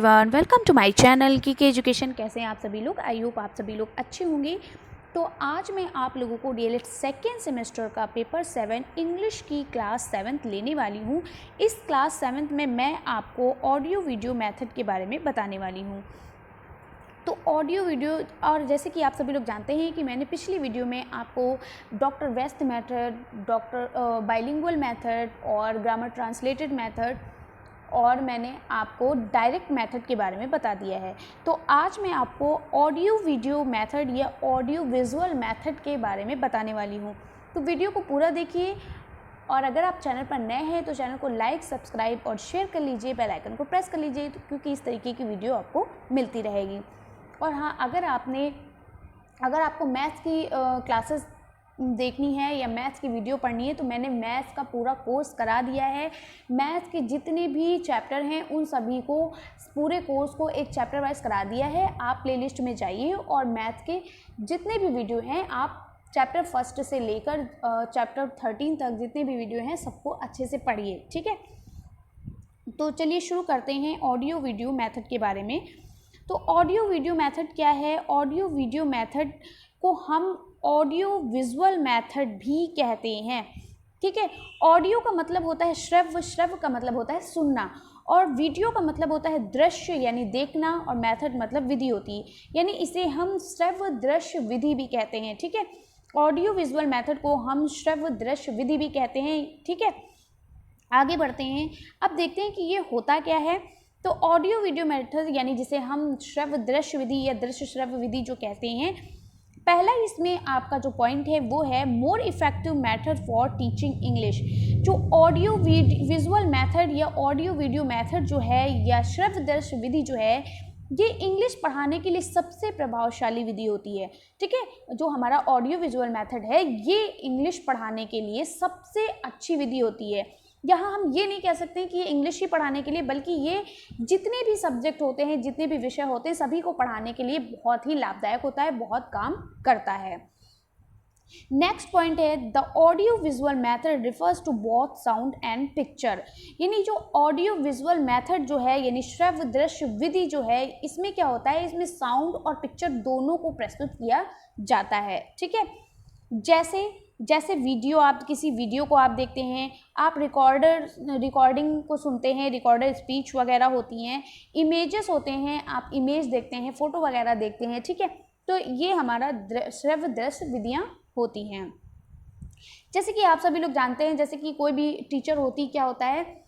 Everyone, welcome to my channel K education. कैसे हैं आप सभी लोग? आई होप आप सभी लोग अच्छे होंगे। तो आज मैं आप लोगों को डीएलएड सेकेंड सेमेस्टर का पेपर 7 इंग्लिश की क्लास 7th लेने वाली हूँ। इस क्लास 7th में मैं आपको ऑडियो वीडियो मेथड के बारे में बताने वाली हूँ। तो ऑडियो वीडियो, और जैसे कि आप सभी लोग जानते हैं कि मैंने पिछली वीडियो में आपको doctor West method, doctor bilingual method और ग्रामर ट्रांसलेटेड मेथड और मैंने आपको डायरेक्ट मेथड के बारे में बता दिया है। तो आज मैं आपको ऑडियो वीडियो मेथड या ऑडियो विजुअल मेथड के बारे में बताने वाली हूँ। तो वीडियो को पूरा देखिए, और अगर आप चैनल पर नए हैं तो चैनल को लाइक, सब्सक्राइब और शेयर कर लीजिए, बेल आइकन को प्रेस कर लीजिए, क्योंकि इस तरीके की वीडियो आपको मिलती रहेगी। और हाँ, अगर आपको मैथ्स की क्लासेस देखनी है या मैथ्स की वीडियो पढ़नी है तो मैंने मैथ्स का पूरा कोर्स करा दिया है। मैथ्स के जितने भी चैप्टर हैं उन सभी को, पूरे कोर्स को एक चैप्टर वाइज करा दिया है। आप प्लेलिस्ट में जाइए और मैथ्स के जितने भी वीडियो हैं आप चैप्टर 1 से लेकर चैप्टर 13 तक जितने भी वीडियो हैं सबको अच्छे से पढ़िए, ठीक है। तो चलिए शुरू करते हैं ऑडियो वीडियो मेथड के बारे में। तो ऑडियो वीडियो मेथड क्या है? ऑडियो वीडियो मेथड को हम ऑडियो विजुअल मेथड भी कहते हैं, ठीक है। ऑडियो का मतलब होता है श्रव्य, श्रव्य का मतलब होता है सुनना, और वीडियो का मतलब होता है दृश्य यानी देखना, और मेथड मतलब विधि होती है, यानी इसे हम श्रव्य दृश्य विधि भी कहते हैं, ठीक है। ऑडियो विजुअल मेथड को हम श्रव्य दृश्य विधि भी कहते हैं, ठीक है। आगे बढ़ते हैं, अब देखते हैं कि ये होता क्या है। तो ऑडियो वीडियो मेथड यानी जिसे हम श्रव्य दृश्य विधि या दृश्य श्रव्य विधि जो कहते हैं, पहला इसमें आपका जो पॉइंट है वो है more effective method for teaching English. जो ऑडियो विजुअल मेथड या ऑडियो वीडियो मेथड जो है या श्रव्य दृश्य विधि जो है, ये इंग्लिश पढ़ाने के लिए सबसे प्रभावशाली विधि होती है, ठीक है। जो हमारा ऑडियो विजुअल मेथड है ये इंग्लिश पढ़ाने के लिए सबसे अच्छी विधि होती है। यहाँ हम ये नहीं कह सकते कि ये इंग्लिश ही पढ़ाने के लिए, बल्कि ये जितने भी सब्जेक्ट होते हैं, जितने भी विषय होते हैं, सभी को पढ़ाने के लिए बहुत ही लाभदायक होता है, बहुत काम करता है। नेक्स्ट पॉइंट है the audio visual method refers to both sound and picture. यानी जो ऑडियो विजुअल मेथड जो है यानी श्रव्य दृश्य विधि जो है, इसमें क्या होता है, इसमें साउंड और पिक्चर दोनों को प्रस्तुत किया जाता है, ठीक है। जैसे वीडियो, आप किसी वीडियो को आप देखते हैं, आप रिकॉर्डिंग को सुनते हैं, रिकॉर्डर स्पीच वगैरह होती हैं, इमेजेस होते हैं, आप इमेज देखते हैं, फोटो वगैरह देखते हैं, ठीक है। तो ये हमारा श्रव्य दृश्य विधियाँ होती हैं। जैसे कि आप सभी लोग जानते हैं, जैसे कि कोई भी टीचर होती क्या होता है,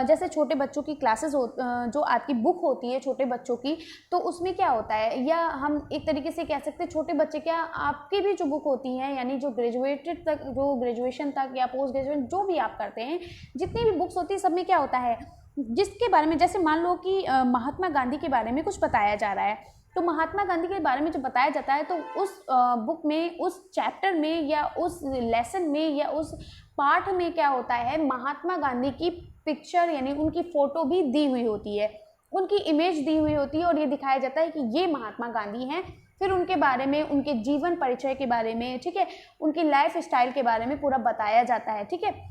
जैसे छोटे बच्चों की क्लासेस जो आपकी बुक होती है छोटे बच्चों की, तो उसमें क्या होता है, या हम एक तरीके से कह सकते हैं छोटे बच्चे क्या, आपकी भी जो बुक होती हैं यानी जो ग्रेजुएटेड तक, जो ग्रेजुएशन तक या पोस्ट ग्रेजुएशन जो भी आप करते हैं, जितनी भी बुक्स होती है सब में क्या होता है, जिसके बारे में, जैसे मान लो कि महात्मा गांधी के बारे में कुछ बताया जा रहा है, तो महात्मा गांधी के बारे में जो बताया जाता है तो उस बुक में, उस चैप्टर में या उस लेसन में या उस पाठ में क्या होता है, महात्मा गांधी की पिक्चर यानी उनकी फ़ोटो भी दी हुई होती है, उनकी इमेज दी हुई होती है, और ये दिखाया जाता है कि ये महात्मा गांधी हैं। फिर उनके बारे में, उनके जीवन परिचय के बारे में, ठीक है, उनकी लाइफ स्टाइल के बारे में पूरा बताया जाता है, ठीक है।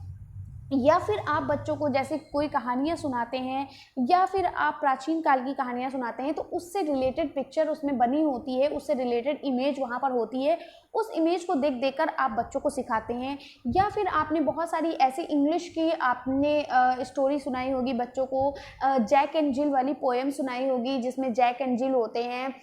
या फिर आप बच्चों को जैसे कोई कहानियाँ सुनाते हैं या फिर आप प्राचीन काल की कहानियाँ सुनाते हैं, तो उससे रिलेटेड पिक्चर उसमें बनी होती है, उससे रिलेटेड इमेज वहाँ पर होती है, उस इमेज को देख देख कर आप बच्चों को सिखाते हैं। या फिर आपने बहुत सारी ऐसी इंग्लिश की आपने स्टोरी सुनाई होगी बच्चों को, जैक एंड जिल वाली पोएम सुनाई होगी, जिसमें जैक एंड जिल होते हैं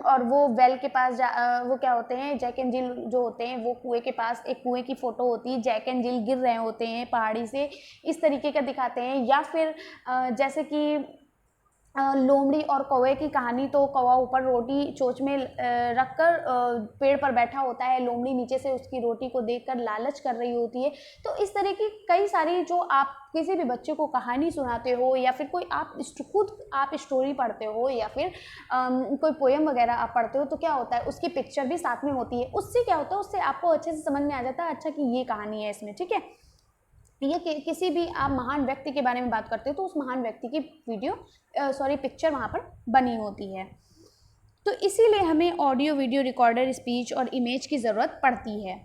और वो वेल के पास वो क्या होते हैं, जैक एंड जिल जो होते हैं वो कुएं के पास, एक कुएं की फ़ोटो होती है, जैक एंड जिल गिर रहे होते हैं पहाड़ी से, इस तरीके का दिखाते हैं। या फिर जैसे कि लोमड़ी और कौवे की कहानी, तो कौवा ऊपर रोटी चोंच में रखकर पेड़ पर बैठा होता है, लोमड़ी नीचे से उसकी रोटी को देखकर लालच कर रही होती है। तो इस तरह की कई सारी, जो आप किसी भी बच्चे को कहानी सुनाते हो या फिर कोई आप खुद आप स्टोरी पढ़ते हो या फिर कोई पोएम वगैरह आप पढ़ते हो, तो क्या होता है, उसकी पिक्चर भी साथ में होती है। उससे क्या होता है, उससे आपको अच्छे से समझ में आ जाता है अच्छा कि ये कहानी है इसमें, ठीक है। ये किसी भी आप महान व्यक्ति के बारे में बात करते हो तो उस महान व्यक्ति की पिक्चर वहाँ पर बनी होती है। तो इसीलिए हमें ऑडियो वीडियो रिकॉर्डर स्पीच और इमेज की ज़रूरत पड़ती है।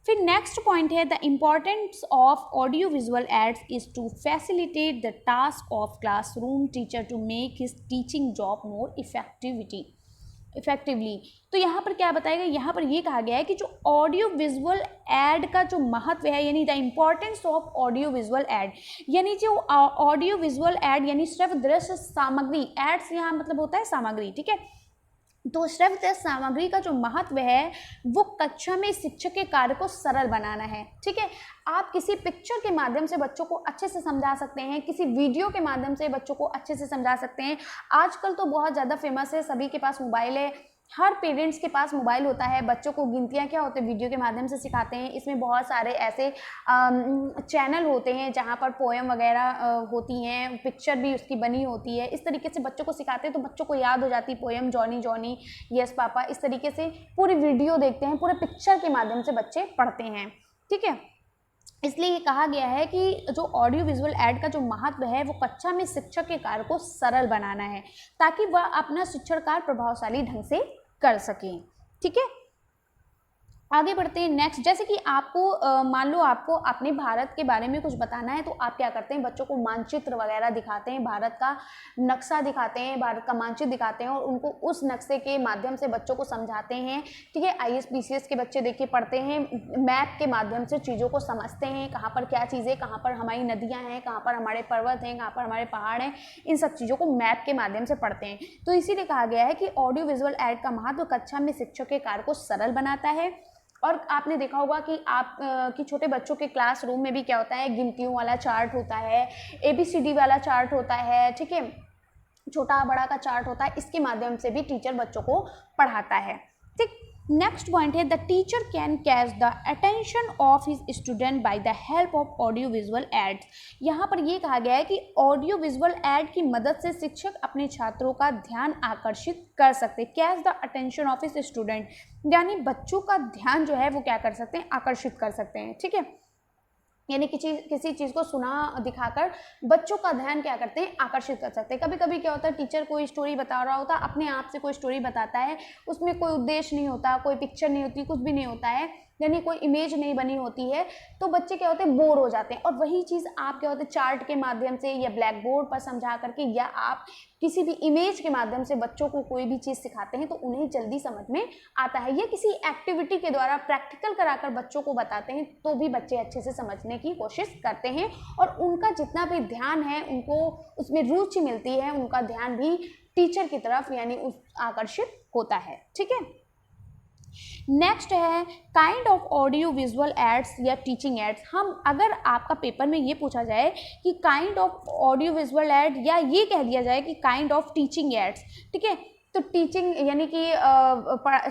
फिर नेक्स्ट पॉइंट है the importance of audio visual aids is to facilitate the task of classroom teacher to make his teaching job more effectively. तो यहाँ पर क्या बताएगा, यहाँ पर ये कहा गया है कि जो ऑडियो विजुअल एड का जो महत्व है, यानी the importance of audio visual add, यानी जो ऑडियो विजुअल एड यानी सिर्फ दृश्य सामग्री, एड्स यहाँ मतलब होता है सामग्री, ठीक है। तो श्रव्य सामग्री का जो महत्व है वो कक्षा में शिक्षक के कार्य को सरल बनाना है, ठीक है। आप किसी पिक्चर के माध्यम से बच्चों को अच्छे से समझा सकते हैं, किसी वीडियो के माध्यम से बच्चों को अच्छे से समझा सकते हैं। आजकल तो बहुत ज़्यादा फेमस है, सभी के पास मोबाइल है, हर पेरेंट्स के पास मोबाइल होता है। बच्चों को गिनतियाँ क्या होते हैं वीडियो के माध्यम से सिखाते हैं। इसमें बहुत सारे ऐसे चैनल होते हैं जहाँ पर पोएम वगैरह होती हैं, पिक्चर भी उसकी बनी होती है। इस तरीके से बच्चों को सिखाते हैं तो बच्चों को याद हो जाती poem, Johnny Johnny, yes papa, इस तरीके से पूरी वीडियो देखते हैं, पूरे पिक्चर के माध्यम से बच्चे पढ़ते हैं, ठीक है। इसलिए ये कहा गया है कि जो ऑडियो विजुअल एड का जो महत्व है वो कक्षा में शिक्षक के कार्य को सरल बनाना है ताकि वह अपना शिक्षण कार्य प्रभावशाली ढंग से कर सकें, ठीक है। आगे बढ़ते हैं नेक्स्ट। जैसे कि आपको मान लो आपको अपने भारत के बारे में कुछ बताना है तो आप क्या करते हैं, बच्चों को मानचित्र वगैरह दिखाते हैं, भारत का नक्शा दिखाते हैं, भारत का मानचित्र दिखाते हैं और उनको उस नक्शे के माध्यम से बच्चों को समझाते हैं, ठीक है। IAS PCS के बच्चे देखिए पढ़ते हैं, मैप के माध्यम से चीज़ों को समझते हैं, कहाँ पर क्या चीज़ें, कहाँ पर हमारी नदियाँ हैं, कहाँ पर हमारे पर्वत हैं, कहाँ पर हमारे पहाड़ हैं, इन सब चीज़ों को मैप के माध्यम से पढ़ते हैं। तो इसीलिए कहा गया है कि ऑडियो विजुअल एड का महत्व कक्षा में शिक्षक के कार्य को सरल बनाता है। और आपने देखा होगा कि आप कि छोटे बच्चों के क्लासरूम में भी क्या होता है, गिनतियों वाला चार्ट होता है, ABCD वाला चार्ट होता है, ठीक है, छोटा बड़ा का चार्ट होता है। इसके माध्यम से भी टीचर बच्चों को पढ़ाता है, ठीक। नेक्स्ट पॉइंट है the teacher can catch the attention of his student by the help of audio visual ads. यहाँ पर ये कहा गया है कि ऑडियो विजुअल एड की मदद से शिक्षक अपने छात्रों का ध्यान आकर्षित कर सकते हैं। Catch the attention of his student यानी बच्चों का ध्यान जो है वो क्या कर सकते हैं, आकर्षित कर सकते हैं, ठीक है। यानी किसी चीज़ को सुना दिखाकर बच्चों का ध्यान क्या करते हैं, आकर्षित कर सकते हैं। कभी कभी क्या होता है, टीचर कोई स्टोरी बता रहा होता है, अपने आप से कोई स्टोरी बताता है, उसमें कोई उद्देश्य नहीं होता, कोई पिक्चर नहीं होती, कुछ भी नहीं होता है, यानी कोई इमेज नहीं बनी होती है, तो बच्चे क्या होते हैं, बोर हो जाते हैं। और वही चीज़ आप क्या होते हैं, चार्ट के माध्यम से या ब्लैक बोर्ड पर समझा करके या आप किसी भी इमेज के माध्यम से बच्चों को कोई भी चीज़ सिखाते हैं तो उन्हें जल्दी समझ में आता है। या किसी एक्टिविटी के द्वारा प्रैक्टिकल कराकर बच्चों को बताते हैं तो भी बच्चे अच्छे से समझने की कोशिश करते हैं और उनका जितना भी ध्यान है, उनको उसमें रुचि मिलती है, उनका ध्यान भी टीचर की तरफ यानी उस आकर्षित होता है, ठीक है। नेक्स्ट है kind of audio visual aids या टीचिंग एड्स। हम अगर आपका पेपर में ये पूछा जाए कि kind of audio visual add या ये कह दिया जाए कि काइंड ऑफ टीचिंग एड्स, ठीक है, तो टीचिंग यानी कि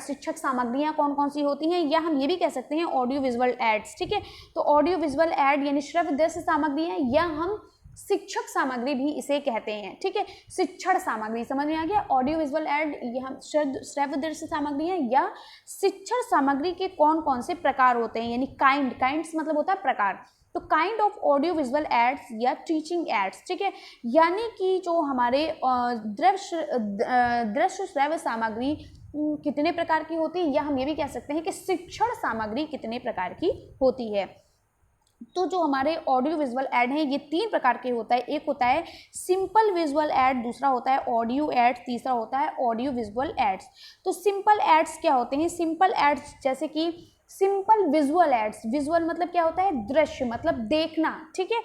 शिक्षक सामग्रियाँ कौन कौन सी होती हैं, या हम ये भी कह सकते हैं ऑडियो विजुअल एड्स, ठीक है। तो ऑडियो विजुअल एड यानी श्रव्य दृश्य सामग्रियाँ या हम शिक्षक सामग्री भी इसे कहते हैं, ठीक है। शिक्षण सामग्री समझ में आ गया। ऑडियो विजुअल एड यहाँ श्रव्य दृश्य सामग्री है या शिक्षण सामग्री के कौन कौन से प्रकार होते हैं, यानी काइंड्स मतलब होता है प्रकार। तो kind of audio visual aids या टीचिंग एड्स, ठीक है, यानी कि जो हमारे दृश्य श्रव्य सामग्री कितने प्रकार की होती है, या हम ये भी कह सकते हैं कि शिक्षण सामग्री कितने प्रकार की होती है। तो जो हमारे ऑडियो विजुअल ऐड हैं ये 3 प्रकार के होता है। एक होता है सिंपल विजुअल ऐड, दूसरा होता है ऑडियो एड्स, तीसरा होता है ऑडियो विजुअल एड्स। तो सिंपल एड्स क्या होते हैं, सिंपल एड्स जैसे कि सिंपल विजुअल एड्स, विजुअल मतलब क्या होता है, दृश्य मतलब देखना, ठीक है।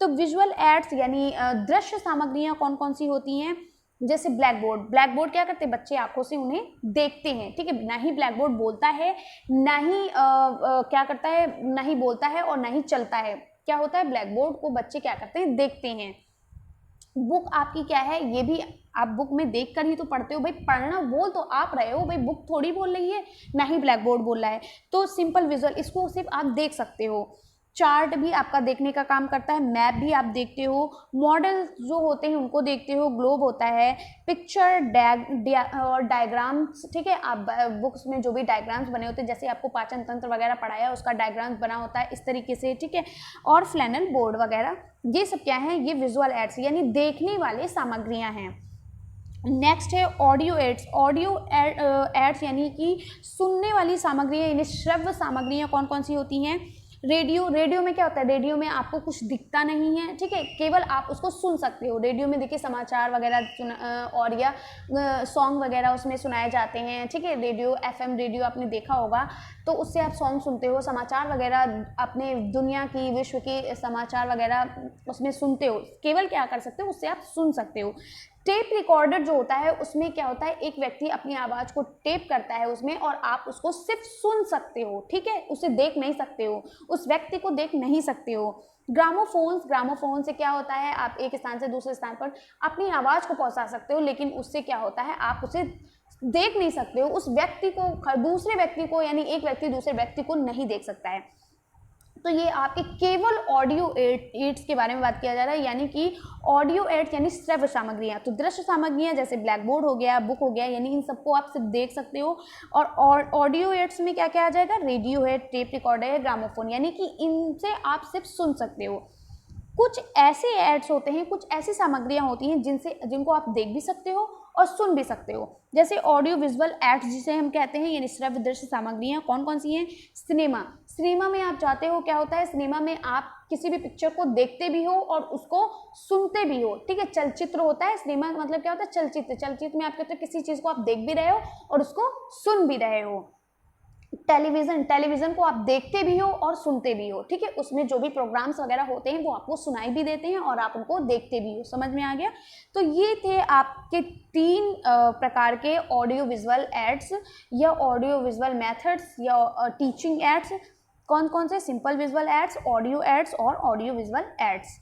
तो विजुअल एड्स यानी दृश्य सामग्रियाँ कौन कौन सी होती हैं, जैसे ब्लैक बोर्ड क्या करते हैं, बच्चे आंखों से उन्हें देखते हैं, ठीक है। ना ही ब्लैक बोर्ड बोलता है, ना ही क्या करता है, ना ही बोलता है और ना ही चलता है। क्या होता है, ब्लैक बोर्ड को बच्चे क्या करते हैं, देखते हैं। बुक आपकी क्या है, ये भी आप बुक में देख कर ही तो पढ़ते हो, भाई पढ़ना बोल तो आप रहे हो, भाई बुक थोड़ी बोल रही है, ना ही ब्लैक बोर्ड बोल रहा है। तो सिंपल विजुअल इसको सिर्फ आप देख सकते हो। चार्ट भी आपका देखने का काम करता है, मैप भी आप देखते हो, मॉडल जो होते हैं उनको देखते हो, ग्लोब होता है, पिक्चर और डायग्राम्स, ठीक है। आप बुक्स में जो भी डायग्राम्स बने होते हैं, जैसे आपको पाचन तंत्र वगैरह पढ़ाया उसका डायग्राम्स बना होता है इस तरीके से, ठीक है। और फ्लैनल बोर्ड वगैरह, ये सब क्या है, ये विजुअल एड्स यानी देखने वाले सामग्रियाँ हैं। नेक्स्ट है ऑडियो एड्स। ऑडियो एड्स यानी कि सुनने वाली सामग्रियाँ, यानी श्रव्य सामग्रियाँ कौन कौन सी होती हैं। रेडियो में क्या होता है, रेडियो में आपको कुछ दिखता नहीं है, ठीक है, केवल आप उसको सुन सकते हो। रेडियो में देखिए समाचार वगैरह और या सॉन्ग वगैरह उसमें सुनाए जाते हैं, ठीक है। रेडियो एफएम रेडियो आपने देखा होगा, तो उससे आप सॉन्ग सुनते हो, समाचार वगैरह अपने दुनिया की, विश्व के समाचार वगैरह उसमें सुनते हो। केवल क्या कर सकते हो, उससे आप सुन सकते हो। टेप रिकॉर्डर जो होता है उसमें क्या होता है, एक व्यक्ति अपनी आवाज़ को टेप करता है उसमें, और आप उसको सिर्फ सुन सकते हो, ठीक है, उसे देख नहीं सकते हो, उस व्यक्ति को देख नहीं सकते हो। ग्रामोफोन से क्या होता है, आप एक स्थान से दूसरे स्थान पर अपनी आवाज़ को पहुंचा सकते हो, लेकिन उससे क्या होता है, आप उसे देख नहीं सकते हो, उस व्यक्ति को, दूसरे व्यक्ति को, यानी एक व्यक्ति दूसरे व्यक्ति को नहीं देख सकता है। तो ये आपके केवल ऑडियो एड्स के बारे में बात किया जा रहा है, यानी कि ऑडियो एड्स यानी श्रव्य सामग्रियाँ। तो दृश्य सामग्रियाँ जैसे ब्लैक बोर्ड हो गया, बुक हो गया, यानी इन सबको आप सिर्फ देख सकते हो। और ऑडियो एड्स में क्या क्या आ जाएगा, रेडियो है, टेप रिकॉर्डर है, ग्रामोफोन, यानी कि इनसे आप सिर्फ सुन सकते हो। कुछ ऐसे एड्स होते हैं, कुछ ऐसी सामग्रियाँ होती हैं जिनको आप देख भी सकते हो और सुन भी सकते हो, जैसे ऑडियो विजुअल एड्स जिसे हम कहते हैं, यानी श्रव्य दृश्य सामग्रियाँ कौन कौन सी हैं। सिनेमा में आप जाते हो, क्या होता है, सिनेमा में आप किसी भी पिक्चर को देखते भी हो और उसको सुनते भी हो, ठीक है। चलचित्र होता है, सिनेमा का मतलब क्या होता है, चलचित्र में आप कहते हो किसी चीज़ को आप देख भी रहे हो और उसको सुन भी रहे हो। टेलीविज़न को आप देखते भी हो और सुनते भी हो, ठीक है, उसमें जो भी प्रोग्राम्स वगैरह होते हैं वो आपको सुनाई भी देते हैं और आप उनको देखते भी हो। समझ में आ गया। तो ये थे आपके 3 प्रकार के ऑडियो विजुअल एड्स या ऑडियो विजुअल मेथड्स या टीचिंग एड्स। कौन कौन से, simple visual aids, audio aids और ऑडियो विजुअल एड्स।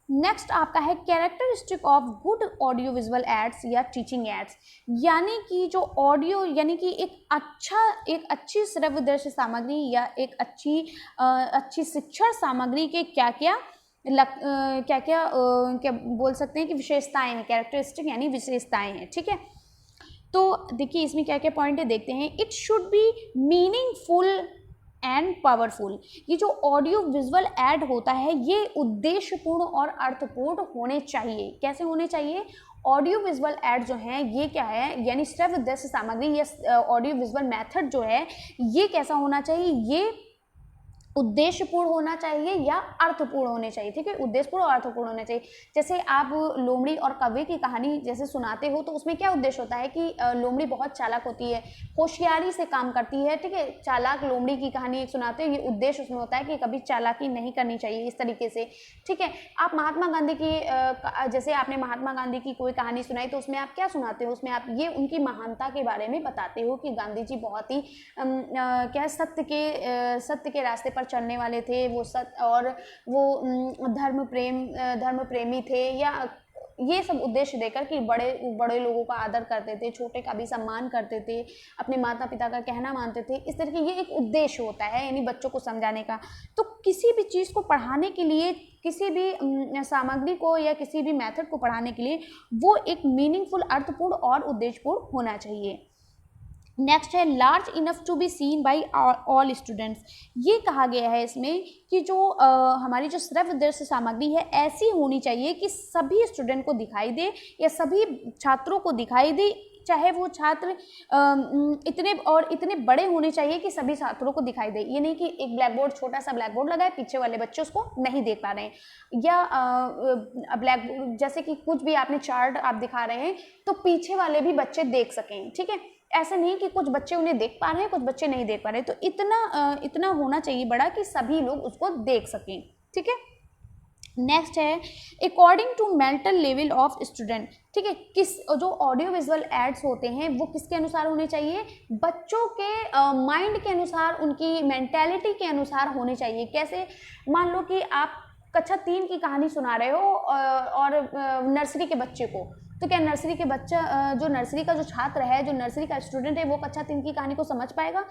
नेक्स्ट आपका है characteristic of good audio visual aids या टीचिंग एड्स, यानी कि जो ऑडियो, यानी कि एक अच्छी श्रव्य दृश्य सामग्री या एक अच्छी शिक्षण सामग्री के क्या बोल सकते हैं कि विशेषताएं हैं। कैरेक्टरिस्टिक यानी विशेषताएं हैं, ठीक है। तो देखिए इसमें क्या क्या पॉइंट है, देखते हैं। It should be meaningful and powerful. ये जो ऑडियो विजुअल ऐड होता है ये उद्देश्यपूर्ण और अर्थपूर्ण होने चाहिए। कैसे होने चाहिए, ऑडियो विजुअल ऐड जो है ये क्या है, यानी श्रव्य दृश्य सामग्री या ऑडियो विजुअल मेथड जो है ये कैसा होना चाहिए, ये उद्देश्यपूर्ण होना चाहिए या अर्थपूर्ण होने चाहिए, ठीक है, उद्देश्यपूर्ण और अर्थपूर्ण होने चाहिए। जैसे आप लोमड़ी और कौवे की कहानी जैसे सुनाते हो तो उसमें क्या उद्देश्य होता है कि लोमड़ी बहुत चालाक होती है, होशियारी से काम करती है, ठीक है, चालाक लोमड़ी की कहानी एक सुनाते हो, ये उद्देश्य उसमें होता है कि कभी चालाकी नहीं करनी चाहिए इस तरीके से, ठीक है। आप महात्मा गांधी की जैसे आपने महात्मा गांधी की कोई कहानी सुनाई तो उसमें आप क्या सुनाते हो, उसमें आप ये उनकी महानता के बारे में बताते हो कि गांधी जी बहुत ही क्या सत्य के रास्ते पर चलने वाले थे, वो सत्य और वो धर्म प्रेमी थे, या ये सब उद्देश्य देकर कि बड़े लोगों का आदर करते थे, छोटे का भी सम्मान करते थे, अपने माता पिता का कहना मानते थे, इस तरह की ये एक उद्देश्य होता है, यानी बच्चों को समझाने का। तो किसी भी चीज़ को पढ़ाने के लिए, किसी भी सामग्री को या किसी भी मेथड को पढ़ाने के लिए वो एक मीनिंगफुल, अर्थपूर्ण और उद्देश्यपूर्ण होना चाहिए। नेक्स्ट है large enough to be seen by all students. ये कहा गया है इसमें कि जो हमारी जो श्रव्य दृश्य सामग्री है ऐसी होनी चाहिए कि सभी स्टूडेंट को दिखाई दे या सभी छात्रों को दिखाई दे, चाहे वो छात्र इतने बड़े होने चाहिए कि सभी छात्रों को दिखाई दे। ये नहीं कि एक ब्लैक बोर्ड, छोटा सा ब्लैक बोर्ड लगा है, पीछे वाले बच्चे उसको नहीं देख पा रहे हैं, या ब्लैक बोर्ड जैसे कि कुछ भी आपने चार्ट आप दिखा रहे हैं तो पीछे वाले भी बच्चे देख सकें, ठीक है। ऐसा नहीं कि कुछ बच्चे उन्हें देख पा रहे हैं, कुछ बच्चे नहीं देख पा रहे, तो इतना होना चाहिए बड़ा कि सभी लोग उसको देख सकें, ठीक है। नेक्स्ट है according to mental level of student, ठीक है। जो ऑडियो विजुअल एड्स होते हैं वो किसके अनुसार होने चाहिए, बच्चों के माइंड के अनुसार, उनकी मेंटेलिटी के अनुसार होने चाहिए। कैसे, मान लो कि आप कक्षा 3 की कहानी सुना रहे हो और नर्सरी के बच्चे को, तो क्या नर्सरी के बच्चा, जो नर्सरी का जो छात्र है, जो नर्सरी का स्टूडेंट है, वो कक्षा 3 की कहानी को समझ पाएगा?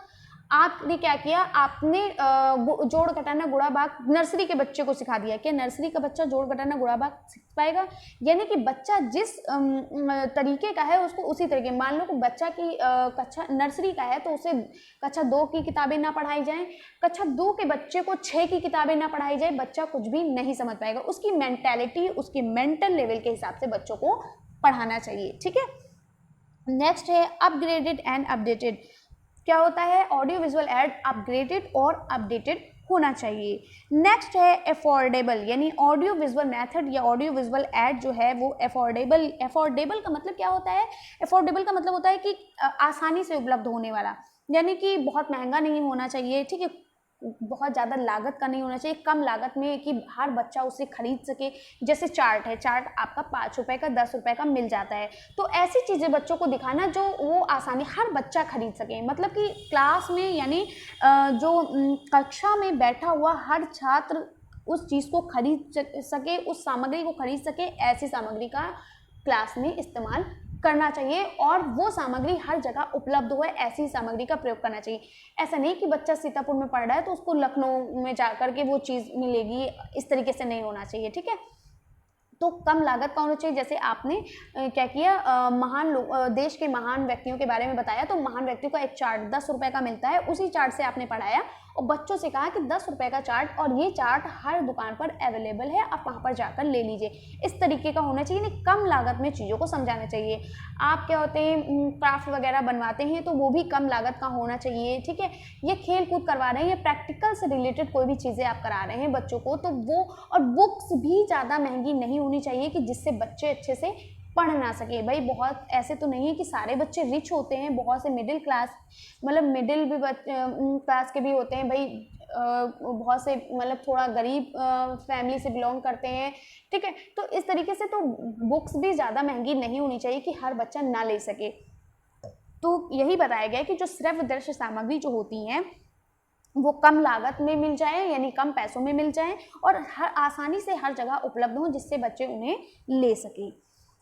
आपने क्या किया, आपने जोड़ घटाना गुणा भाग नर्सरी के बच्चे को सिखा दिया। क्या नर्सरी का बच्चा जोड़ घटाना गुणा भाग सीख पाएगा? यानी कि बच्चा जिस तरीके का है उसको उसी तरीके, मान लो कि बच्चा की कक्षा नर्सरी का है तो उसे कक्षा 2 की किताबें ना पढ़ाई जाएं, कक्षा 2 के बच्चे को 6 की किताबें ना पढ़ाई जाए, बच्चा कुछ भी नहीं समझ पाएगा। उसकी मेंटेलिटी, उसकी मेंटल लेवल के हिसाब से बच्चों को पढ़ाना चाहिए, ठीक है। नेक्स्ट है अपग्रेडेड एंड अपडेटेड। क्या होता है, ऑडियो विजुअल एड अपग्रेडेड और अपडेटेड होना चाहिए। नेक्स्ट है अफोर्डेबल, यानी ऑडियो विजुअल मेथड या ऑडियो विजुअल एड जो है वो अफोर्डेबल। अफोर्डेबल का मतलब क्या होता है, अफोर्डेबल का मतलब होता है कि आसानी से उपलब्ध होने वाला, यानी कि बहुत महंगा नहीं होना चाहिए, ठीक है, बहुत ज़्यादा लागत का नहीं होना चाहिए, कम लागत में कि हर बच्चा उसे खरीद सके। जैसे चार्ट है, चार्ट आपका 5 रुपये का 10 रुपये का मिल जाता है, तो ऐसी चीज़ें बच्चों को दिखाना जो वो आसानी हर बच्चा खरीद सके, मतलब कि क्लास में यानी जो कक्षा में बैठा हुआ हर छात्र उस चीज़ को खरीद सके, उस सामग्री को खरीद सके, ऐसी सामग्री का क्लास में इस्तेमाल करना चाहिए और वो सामग्री हर जगह उपलब्ध हो, ऐसी सामग्री का प्रयोग करना चाहिए। ऐसा नहीं कि बच्चा सीतापुर में पढ़ रहा है तो उसको लखनऊ में जाकर के वो चीज़ मिलेगी, इस तरीके से नहीं होना चाहिए, ठीक है। तो कम लागत का होना चाहिए। जैसे आपने क्या किया, महान लोग, देश के महान व्यक्तियों के बारे में बताया, तो महान व्यक्तियों का एक चार्ट 10 रुपये का मिलता है, उसी चार्ट से आपने पढ़ाया और बच्चों से कहा कि 10 रुपये का चार्ट, और ये चार्ट हर दुकान पर अवेलेबल है, आप वहाँ पर जाकर ले लीजिए। इस तरीके का होना चाहिए, नहीं कम लागत में चीज़ों को समझाना चाहिए। आप क्या होते हैं, क्राफ्ट वगैरह बनवाते हैं तो वो भी कम लागत का होना चाहिए, ठीक है। ये खेल कूद करवा रहे हैं, ये प्रैक्टिकल से रिलेटेड कोई भी चीज़ें आप करा रहे हैं बच्चों को, तो वो, और बुक्स भी ज़्यादा महंगी नहीं होनी चाहिए कि जिससे बच्चे अच्छे से पढ़ ना सके। भाई बहुत ऐसे तो नहीं है कि सारे बच्चे रिच होते हैं, बहुत से मिडिल क्लास, मतलब मिडिल भी क्लास के भी होते हैं भाई, बहुत से मतलब थोड़ा गरीब फैमिली से बिलोंग करते हैं, ठीक है। तो इस तरीके से तो बुक्स भी ज़्यादा महंगी नहीं होनी चाहिए कि हर बच्चा ना ले सके। तो यही बताया गया कि जो श्रव्य दृश्य सामग्री जो होती हैं वो कम लागत में मिल जाए, यानी कम पैसों में मिल जाए और हर आसानी से हर जगह उपलब्ध हो, जिससे बच्चे उन्हें ले सकें।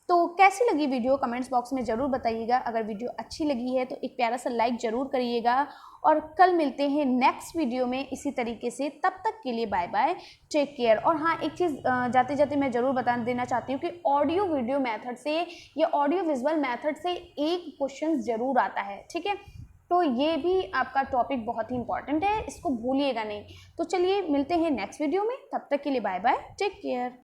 तो कैसी लगी वीडियो कमेंट्स बॉक्स में ज़रूर बताइएगा। अगर वीडियो अच्छी लगी है तो एक प्यारा सा लाइक ज़रूर करिएगा और कल मिलते हैं नेक्स्ट वीडियो में इसी तरीके से। तब तक के लिए बाय बाय, टेक केयर। और हाँ, एक चीज़ जाते जाते मैं ज़रूर बता देना चाहती हूँ कि ऑडियो वीडियो मेथड से या ऑडियो विजुअल मेथड से एक क्वेश्चन ज़रूर आता है, ठीक है। तो ये भी आपका टॉपिक बहुत ही इंपॉर्टेंट है, इसको भूलिएगा नहीं। तो चलिए मिलते हैं नेक्स्ट वीडियो में, तब तक के लिए बाय बाय, टेक केयर।